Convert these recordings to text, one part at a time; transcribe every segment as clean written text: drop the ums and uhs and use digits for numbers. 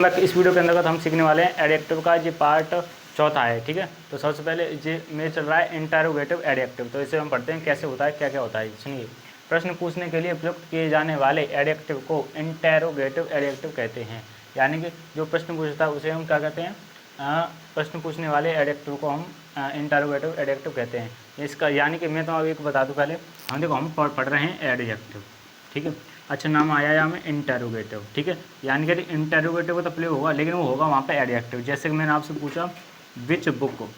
इस वीडियो के अंतर्गत हम सीखने वाले हैं एडजेक्टिव का ये पार्ट चौथा है। ठीक है, तो सबसे पहले ये मेरे चल रहा है इंटरोगेटिव एडजेक्टिव। तो इसे हम पढ़ते हैं कैसे होता है, क्या क्या होता है। सुनिए, प्रश्न पूछने के लिए प्रयुक्त किए जाने वाले एडजेक्टिव को इंटरोगेटिव एडजेक्टिव कहते हैं। यानी कि जो प्रश्न पूछता है उसे हम क्या कहते हैं, प्रश्न पूछने वाले एडजेक्टिव को हम इंटरोगेटिव एडजेक्टिव कहते हैं। इसका यानी कि मैं तो अब एक बता दूँ पहले, हम देखो हम पढ़ रहे हैं एडजेक्टिव। ठीक है, अच्छा नाम आया है हमें इंटरोगेटिव। ठीक है, यानी कि इंटरोगेटिव तो प्ले होगा लेकिन वो होगा वहाँ पे एडजेक्टिव। जैसे कि मैंने आपसे पूछा विच बुक,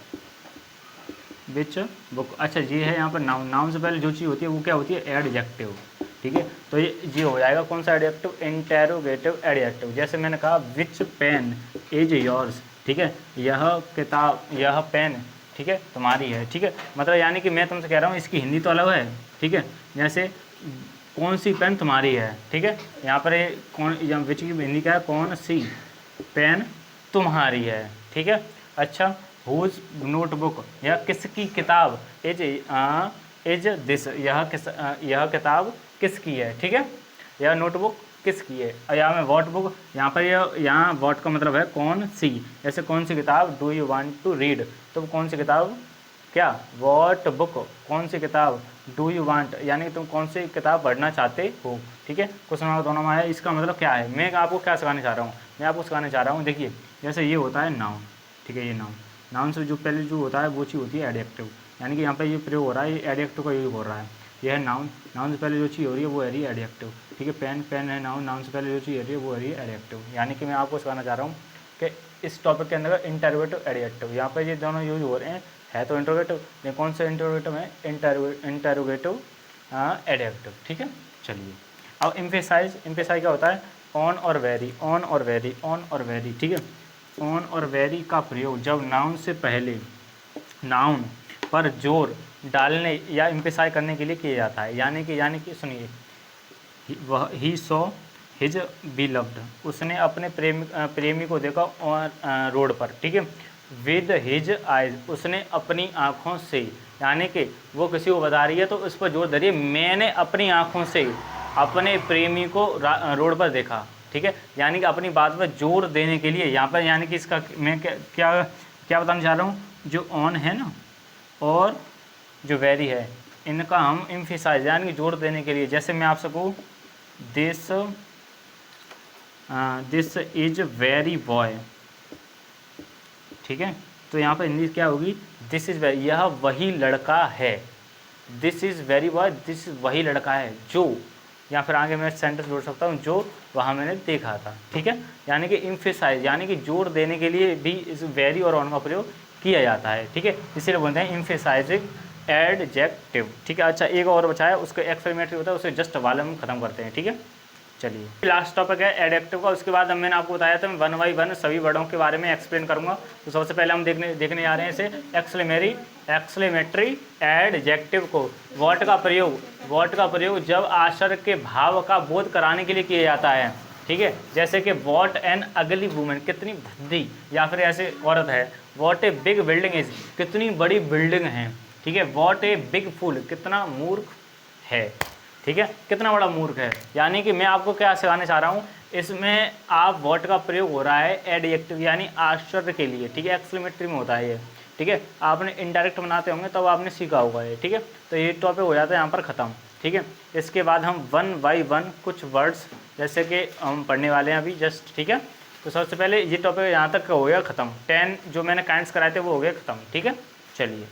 विच बुक। अच्छा ये है यहाँ पर नाउन, नाउन से पहले जो चीज़ होती है वो क्या होती है, एडजेक्टिव। ठीक है, तो ये हो जाएगा कौन सा एडजेक्टिव, इंटरोगेटिव एडजेक्टिव। जैसे मैंने कहा विच पेन इज योर्स। ठीक है, यह किताब, यह पेन, ठीक है, तुम्हारी है। ठीक है, मतलब यानी कि मैं तुमसे कह रहा हूँ इसकी हिंदी तो अलग है। ठीक है, जैसे कौन सी पेन तुम्हारी है। ठीक है, यहाँ पर ये कौन, यहाँ विच की हिंदी क्या है, कौन सी पेन तुम्हारी है। ठीक है, अच्छा हुज नोटबुक, यह किसकी किताब, इज दिस, यह किताब किसकी है। ठीक है, यह नोटबुक किसकी है। और यहाँ में वॉट बुक, यहाँ पर यहाँ वॉट का मतलब है कौन सी। जैसे कौन सी किताब, do you want to read, तो कौन सी किताब, क्या वॉट बुक, कौन सी किताब, डू यू वांट, यानी तुम कौन सी किताब पढ़ना चाहते हो। ठीक है, क्वेश्चन मार्क दोनों में है। इसका मतलब क्या है, मैं आपको क्या सिखाने चाह रहा हूँ, मैं आपको सिखाने चाह रहा हूँ, देखिए जैसे ये होता है नाउन। ठीक है, ये नाउन, नाउन से जो पहले जो होता है वो चीज़ होती है एडजेक्टिव। यानी कि यहाँ पर ये प्रयोग हो रहा है, ये एडजेक्टिव का यूज हो रहा है। यह है नाउन, नाउन से पहले जो चीज़ हो रही है वो है रही है एडजेक्टिव। ठीक है, पेन, पेन है नाउन, नाउन से पहले जो चीज़ हो रही है वो है रही है एडजेक्टिव। यानी कि मैं आपको सिखाना चाह रहा हूँ कि इस टॉपिक के अंदर इंटरोगेटिव एडजेक्टिव, यहाँ पर ये दोनों यूज हो रहे हैं। है तो इंटरोगेटिव, लेकिन कौन सा इंटरोगेटिव है, इंटरोगेटिव एडजेक्टिव। ठीक है, चलिए अब एम्फेसाइज, एम्फेसाइज क्या होता है, ऑन और वेरी, ऑन और वेरी, ऑन और वेरी। ठीक है, ऑन और वेरी का प्रयोग जब नाउन से पहले नाउन पर जोर डालने या एम्फेसाइज करने के लिए किया जाता है। यानी कि सुनिए, वह ही सॉ हिज बिलव्ड, उसने अपने प्रेमी को देखा और रोड पर। ठीक है, विद हिज आइज, उसने अपनी आँखों से, यानी कि वो किसी को बता रही है तो उस पर जोर दे रही है, मैंने अपनी आँखों से अपने प्रेमी को रोड पर देखा। ठीक है, यानी कि अपनी बात पर जोर देने के लिए यहाँ पर, यानी कि इसका मैं क्या क्या बताना चाह रहा हूँ, जो ऑन है ना और जो वेरी है इनका हम एम्फेसाइज यानी कि जोर देने के लिए, जैसे मैं आपसे कहूँ दिस इज वेरी बॉय। ठीक है, तो यहाँ पर हिंदी क्या होगी, दिस इज़ वेरी, यह वही लड़का है। This is very boy, this वही लड़का है जो, या फिर आगे मैं सेंटेंस जोड़ सकता हूँ, जो वहाँ मैंने देखा था। ठीक है, यानी कि एम्फेसाइज यानी कि जोर देने के लिए भी इस वेरी और ऑन का प्रयोग किया जाता है। ठीक है, इसीलिए बोलते हैं एम्फेसाइजिंग एडजेक्टिव। ठीक है, अच्छा एक और बचा है, उसका एक्सपेरिमेंटरी होता है, उसे जस्ट वाले खत्म करते हैं। ठीक है, चलिए लास्ट टॉपिक है एडजेक्टिव का। उसके बाद मैंने आपको बताया था मैं 1 बाई 1 सभी वर्डों के बारे में एक्सप्लेन करूंगा। तो सबसे पहले हम देखने जा रहे हैं इसे एक्सक्लेमेटरी एडजेक्टिव को। वॉट का प्रयोग जब आश्चर्य के भाव का बोध कराने के लिए किया जाता है। ठीक है, जैसे कि वॉट एन अगली वुमेन, कितनी भद्दी या फिर ऐसे औरत है। What a big building is, कितनी बड़ी बिल्डिंग है। ठीक है, वॉट ए बिग फूल, कितना मूर्ख है। ठीक है, कितना बड़ा मूर्ख है। यानी कि मैं आपको क्या सिखाने चाह रहा हूँ, इसमें आप वॉट का प्रयोग हो रहा है एडजेक्टिव यानी आश्चर्य के लिए। ठीक है, एक्सक्लेमेटरी में होता है ये। ठीक है, आपने इनडायरेक्ट बनाते होंगे तब आपने सीखा होगा ये। ठीक है, तो ये टॉपिक हो जाता है यहाँ पर ख़त्म। ठीक है, इसके बाद हम 1 बाई 1 कुछ वर्ड्स जैसे कि हम पढ़ने वाले हैं अभी जस्ट। ठीक है, तो सबसे पहले ये टॉपिक यहाँ तक हो गया ख़त्म। 10 जो मैंने काइंड्स कराए थे वो हो गए ख़त्म। ठीक है, चलिए।